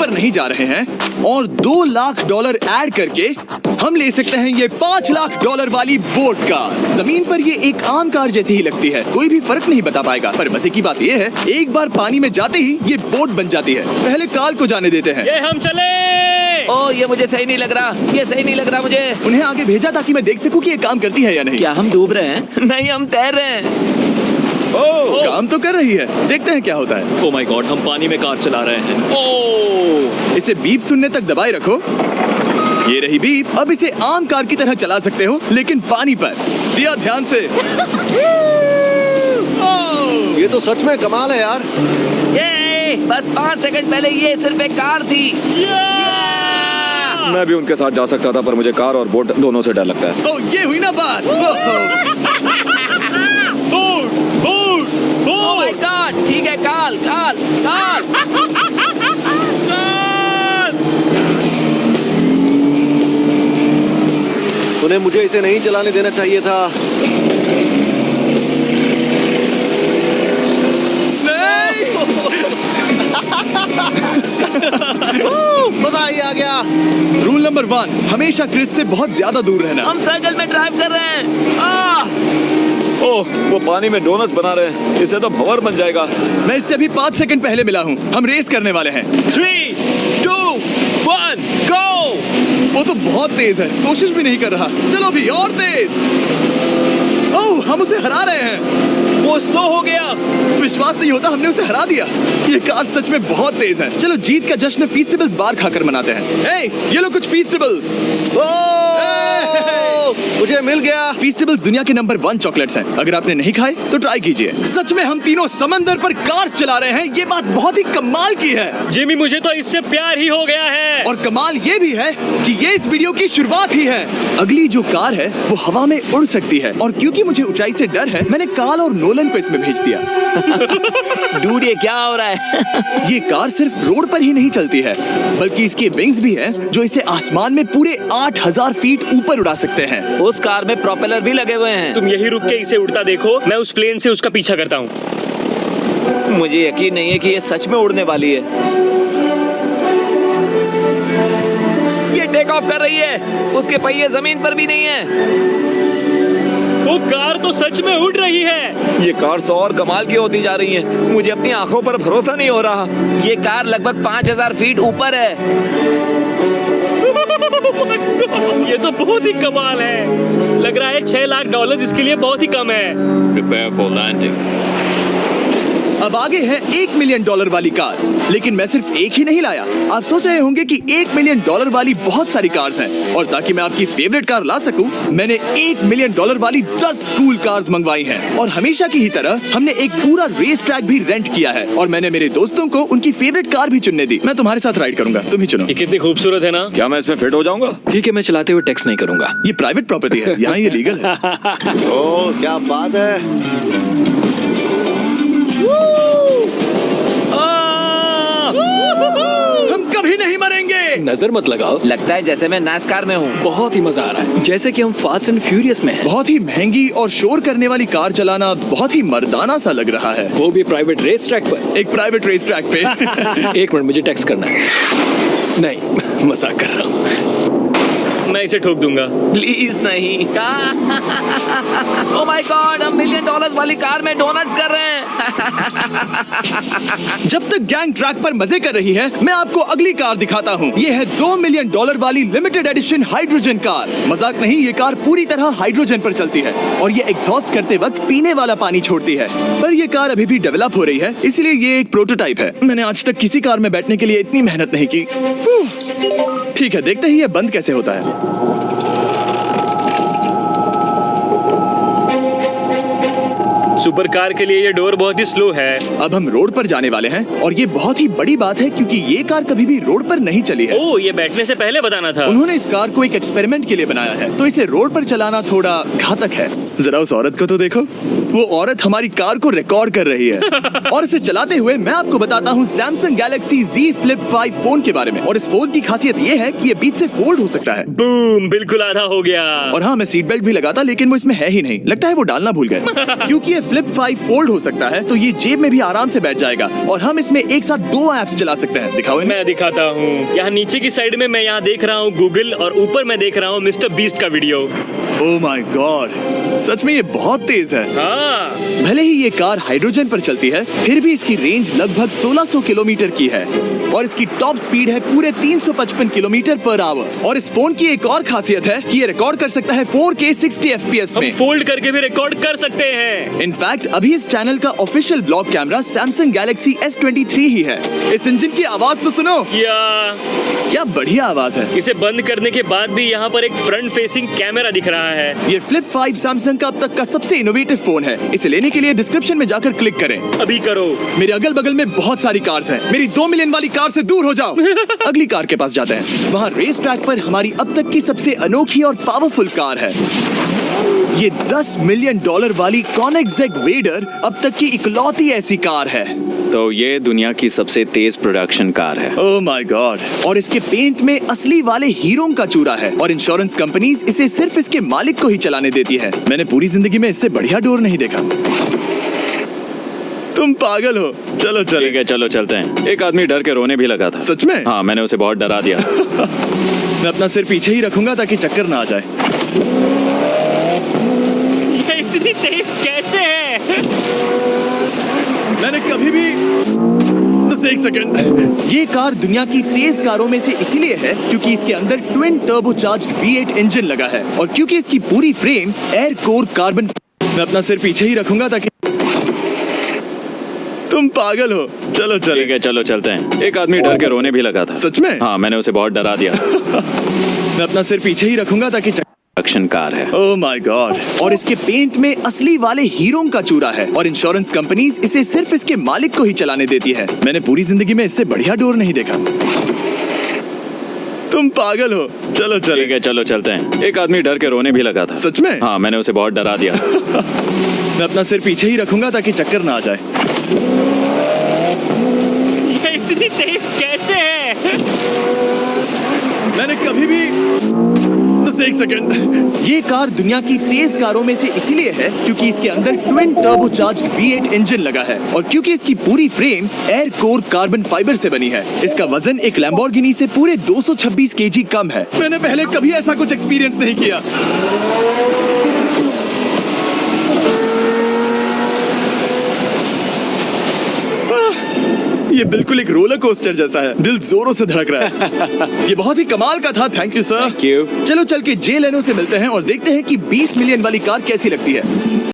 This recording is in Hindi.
पर नहीं जा रहे हैं और $2 लाख ऐड करके हम ले सकते हैं ये $5 लाख वाली बोट कार। जमीन पर ये एक आम कार जैसी ही लगती है, कोई भी फर्क नहीं बता पाएगा। पर मजे की बात ये है, एक बार पानी में जाते ही ये बोट बन जाती है। पहले काल को जाने देते हैं। ये हम चले। ओ ये मुझे सही नहीं लग रहा, ये सही नहीं लग रहा मुझे। उन्हें आगे भेजा ताकि मैं देख सकूं कि ये काम करती है या नहीं। क्या हम डूब रहे हैं? नहीं, हम तैर रहे हैं। काम तो कर रही है, देखते हैं क्या होता है। ओ माय गॉड, हम पानी में कार चला रहे हैं। ओ इसे बीप सुनने तक दबाए रखो। ये रही बीप। अब इसे आम कार की तरह चला सकते हो, लेकिन पानी पर। दिया ध्यान से। ये तो सच में कमाल है यार। ये बस 5 सेकंड पहले ये सिर्फ एक कार थी। मैं भी उनके साथ जा सकता था, पर मुझे कार और बोट दोनों से डर लगता है। ओ ये हुई ना बात। ओह माय गॉड, ठीक है, काल काल काल। तूने मुझे इसे नहीं चलाने देना चाहिए था। मजा ही आ गया। रूल नंबर 1, हमेशा क्रिस से बहुत ज्यादा दूर रहना। हम सर्कल में ड्राइव कर रहे हैं। ओह, वो पानी में डोनट्स बना रहे हैं। इससे तो भंवर बन जाएगा। मैं इससे अभी 5 सेकंड पहले मिला हूँ। हम रेस करने वाले हैं। 3, 2, 1, गो। वो तो बहुत तेज है, कोशिश भी नहीं कर रहा। चलो भी और तेज। ओह, हम उसे हरा रहे हैं। वो स्लो हो गया। विश्वास नहीं होता, हमने उसे हरा दिया। ये कार सच में बहुत तेज है। चलो जीत का जश्न फीस्टेबल्स बार खाकर मनाते हैं। हे, ये लो कुछ फीस्टेबल्स। मुझे मिल गया। फीस्टेबल्स दुनिया के नंबर 1 चॉकलेट्स हैं। अगर आपने नहीं खाए तो ट्राई कीजिए। सच में हम तीनों समंदर पर कार चला रहे हैं। ये बात बहुत ही कमाल की है। जिमी, मुझे तो इससे प्यार ही हो गया है। और कमाल ये भी है कि ये इस वीडियो की शुरुआत ही है। अगली जो कार है वो हवा में उड़ सकती है, और क्योंकि मुझे ऊंचाई से डर है, मैंने काल और नोलन को इसमें भेज दिया। डूड, ये क्या हो रहा है? ये कार सिर्फ रोड पर ही नहीं चलती है, बल्कि इसके विंग्स भी हैं जो इसे आसमान में पूरे 8000 फीट ऊपर उड़ा सकते हैं। उस कार में प्रोपेलर भी लगे हुए हैं। तुम यही रुक के इसे उड़ता देखो, मैं उस प्लेन से उसका पीछा करता हूँ। मुझे यकीन नहीं है कि ये सच में उड़ने वाली है। ये टेक ऑफ कर रही है। उसके पहिए जमीन पर भी नहीं है। वो कार तो सच में उड़ रही है। ये कार तो और कमाल की होती जा रही है। मुझे अपनी आंखों पर भरोसा नहीं हो रहा। ये कार लगभग 5000 फीट ऊपर है। ये तो बहुत ही कमाल है। लग रहा है $6 लाख इसके लिए बहुत ही कम है। Prepare for landing. अब आगे है $1 मिलियन वाली कार, लेकिन मैं सिर्फ एक ही नहीं लाया। आप सोच रहे होंगे कि $1 मिलियन वाली बहुत सारी कार्स हैं, और ताकि मैं आपकी फेवरेट कार ला सकूं, मैंने $1 मिलियन वाली 10 कूल कार्स मंगवाई हैं। और हमेशा की ही तरह हमने एक पूरा रेस ट्रैक भी रेंट किया है, और मैंने मेरे दोस्तों को उनकी फेवरेट कार भी चुनने दी। मैं तुम्हारे साथ राइड करूंगा, तुम ही चुनो। ये कितनी खूबसूरत है ना। क्या मैं इसमें फिट हो जाऊंगा? ठीक है, मैं चलाते हुए टेक्स्ट नहीं करूंगा। ये प्राइवेट प्रॉपर्टी है, यहाँ ये लीगल है। ओह, क्या बात है। हम कभी नहीं मरेंगे। नजर मत लगाओ। लगता है जैसे मैं नास्कार में हूँ। बहुत ही मजा आ रहा है, जैसे कि हम फास्ट एंड फ्यूरियस में हैं। बहुत ही महंगी और शोर करने वाली कार चलाना बहुत ही मर्दाना सा लग रहा है। वो भी प्राइवेट रेस ट्रैक पर। एक प्राइवेट रेस ट्रैक पे। 1 मिनट, मुझे टेक्स्ट करना है। नहीं, मजाक कर रहा हूँ। मैं इसे ठोक दूंगा। प्लीज नहीं। ओह माय गॉड, हम $1 मिलियन वाली कार में डोनट्स कर रहे हैं। जब तक गैंग ट्रैक पर मजे कर रही है, मैं आपको अगली कार दिखाता हूँ। ये है $2 मिलियन वाली लिमिटेड एडिशन हाइड्रोजन कार। मजाक नहीं, ये कार पूरी तरह हाइड्रोजन पर चलती है, और ये एग्जॉस्ट करते वक्त पीने वाला पानी छोड़ती है। पर ये कार अभी भी डेवलप हो रही है, इसलिए ये एक प्रोटोटाइप है। मैंने आज तक किसी कार में बैठने के लिए इतनी मेहनत नहीं की। ठीक है, देखते ही ये बंद कैसे होता है। सुपर कार के लिए ये डोर बहुत ही स्लो है। अब हम रोड पर जाने वाले हैं, और ये बहुत ही बड़ी बात है क्योंकि ये कार कभी भी रोड पर नहीं चली है। ओह, ये बैठने से पहले बताना था। उन्होंने इस कार को एक एक्सपेरिमेंट के लिए बनाया है, तो इसे रोड पर चलाना थोड़ा घातक है। जरा उस औरत को तो देखो, वो औरत हमारी कार को रिकॉर्ड कर रही है। और इसे चलाते हुए मैं आपको बताता हूँ Samsung Galaxy Z Flip 5 phone के बारे में। और इस फोन की खासियत ये है कि ये बीच से फोल्ड हो सकता है। बूम, बिल्कुल आधा हो गया। और हाँ, मैं सीट बेल्ट भी लगाता, लेकिन वो इसमें है ही नहीं। लगता है वो डालना भूल गए। क्योंकि ये फ्लिप 5 फोल्ड हो सकता है तो ये जेब में भी आराम से बैठ जाएगा और हम इसमें एक साथ 2 ऐप्स चला सकते हैं। दिखाओ इन्हें। मैं दिखाता हूँ। यहाँ नीचे की साइड में मैं यहाँ देख रहा हूँ गूगल और ऊपर मैं देख रहा हूँ मिस्टर बीस्ट का वीडियो। ओह माय गॉड, सच में ये बहुत तेज है। हाँ, भले ही ये कार हाइड्रोजन पर चलती है, फिर भी इसकी रेंज लगभग 1600 किलोमीटर की है और इसकी टॉप स्पीड है पूरे 355 किलोमीटर पर आवर। और इस फोन की एक और खासियत है कि ये रिकॉर्ड कर सकता है 4K 60 FPS हम में। फोल्ड करके भी रिकॉर्ड कर सकते हैं। इनफैक्ट अभी इस चैनल का official blog camera Samsung Galaxy S23 ही है। इस इंजन की आवाज तो सुनो, क्या बढ़िया आवाज है। इसे बंद करने के बाद भी यहाँ पर एक फ्रंट फेसिंग कैमरा दिख रहा है। ये फ्लिप 5 सैमसंग का अब तक का सबसे इनोवेटिव फोन है। इसे लेने के लिए डिस्क्रिप्शन में जाकर क्लिक करें। अभी करो। मेरे अगल बगल में बहुत सारी कार्स हैं। मेरी 2 मिलियन वाली कार से दूर हो जाओ। अगली कार के पास जाते हैं। वहाँ रेस ट्रैक पर हमारी अब तक की सबसे अनोखी और पावरफुल कार है। ये $10 मिलियन वाली Koenigsegg Raider अब तक की इकलौती ऐसी कार है। तो ये दुनिया की सबसे तेज प्रोडक्शन कार है। ओह माय गॉड, और इसके पेंट में असली वाले हीरों का चूरा है और इंश्योरेंस कंपनीज इसे सिर्फ इसके मालिक को ही चलाने देती है। मैंने पूरी जिंदगी में इससे बढ़िया डोर नहीं देखा। तुम पागल हो। चलो चलो। ठीक है, चलो चलते हैं। एक आदमी डर के रोने भी लगा था। सच में? हाँ, मैंने उसे बहुत डरा दिया। मैं अपना सिर पीछे ही रखूंगा ताकि चक्कर ना आ जाए। ये इतनी तेज कैसे है? मैंने कभी भी बस एक सेकंड। ये कार दुनिया की तेज कारों में से इसीलिए है क्योंकि इसके अंदर ट्विन टर्बोचार्ज्ड V8 इंजन लगा है और क्योंकि इसकी पूरी फ्रेम एयर कोर कार्बन। मैं अपना सिर पीछे ही रखूंगा ताकि। तुम पागल हो। चलो चलो। ठीक है, चलो चलते हैं। एक आदमी डर के रोने भी लगा था। सच में? हाँ, मैंने उसे बहुत डरा दिया। मैं अपना सिर पीछे ही रखूंगा ताकि प्रोडक्शन कार है। ओह माय गॉड, और इसके पेंट में असली वाले हीरों का चूरा है और इंश्योरेंस कंपनीज इसे सिर्फ इसके मालिक को ही चलाने देती है। मैंने पूरी जिंदगी में इससे बढ़िया डोर नहीं देखा। तुम पागल हो। चलो चलो। ठीक है, चलो चलते हैं। एक आदमी डर के रोने भी लगा था। सच में? हाँ, मैंने उसे बहुत डरा दिया। मैं अपना सिर पीछे ही रखूंगा ताकि चक्कर ना आ जाए। ये इतनी तेज कैसे है? मैंने कभी भी बस एक सेकंड। ये कार दुनिया की तेज कारों में से इसीलिए है क्योंकि इसके अंदर ट्विन टर्बोचार्ज्ड V8 इंजन लगा है और क्योंकि इसकी पूरी frame air core carbon fibre से बनी है। इसका वजन एक लैम्बोर्गिनी से पूरे 226 केजी कम है। मैंने पहले कभी ऐसा कुछ एक्सपीरियंस नहीं किया। ये बिल्कुल एक रोलर कोस्टर जैसा है। दिल जोरों से धड़क रहा है। ये बहुत ही कमाल का था। Thank you sir. Thank you. चलो चल के जे लेनो से मिलते हैं और देखते हैं कि 20 मिलियन वाली कार कैसी लगती है।